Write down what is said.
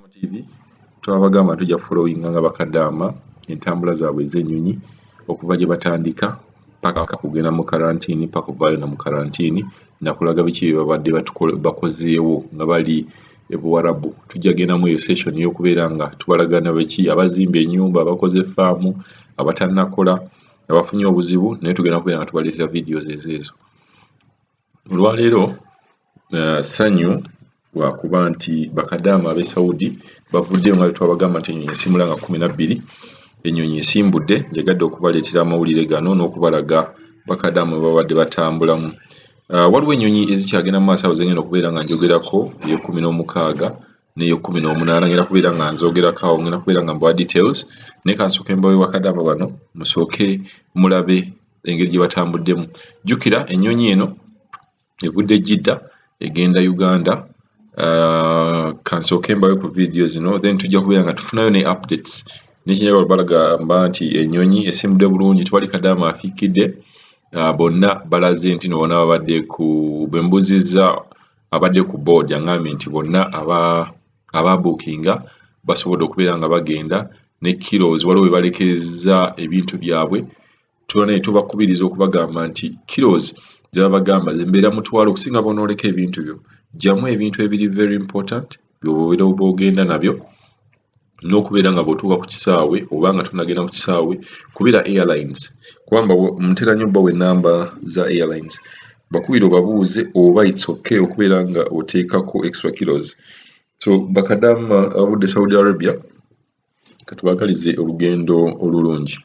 Kadaama TV twabagamba tujja followinga nga bakadaama entambula zaabwe ez'ennyonyi okuva gye batandika paka kugenda mu karantiini paka okuvaayo na mu karantiini nakulaga biki bye babadde bakozeewo nga bali e Buwarabu. Tujja gendamu eyo session y'okubeera nga tubalagana biki abazimba ennyumba, abakoze faamu, abatannakola, abafunye obuzibu, naye tugenda kubeera nga tubaleetera videos ezo. Olwaleero ssanyu lwakuba nti bakadaama ab'e Saudi bavuddeyo nga twabagamba nti ennyonyi esimula nga 12 ennyonyi esimbudde njagadde okubaleetera amawulire gano n'okubalaga bakadaama babadde batambulamu. Waliwo ennyonyi ezikyagenda mu maaso zengenda okubeera nga njogerako eyo16 n'eyo18 ngenda kubeera nga nzogerako awo ngenda kubeera nga mbawa details naye kansooke mbawe bakadaama bano musooke mulabe engeri gye batambuddemu. Jjukira ennyonyi eno evudde Jidda egenda Uganda. Kansooke mbawe ku video zino then tujja kubeera nga tufunayo ne updates n'ekinyagala balagamba nti ennyonyi esimbudde bulungi tewali kadaama afiikidde. Bonna balaze nti no bonna babadde ku bwembuzizza abadde ku board angambye nti bonna ababuukinga basobodde okubeera nga bagenda ne kilos waliwo we balekereza ebintu byabwe naye tubakubiriza okubagamba nti kilos zebabagamba zembeera mutwalo okusinga bonooleka ebintu byo jjamu ebintu ebiri very important byobeera bwogenda nabyo n'okubeera nga bw'otuuka ku kisaawe oba nga tonagenda ku kisaawe kubira airlines kubanga mutera nnyo bbawe ennamba za airlines bakubire obabuuze oba it's okay okubeera nga oteekako extra kilos. So bakadaama abavudde Saudi Arabia katubagalize olugendo olulungi.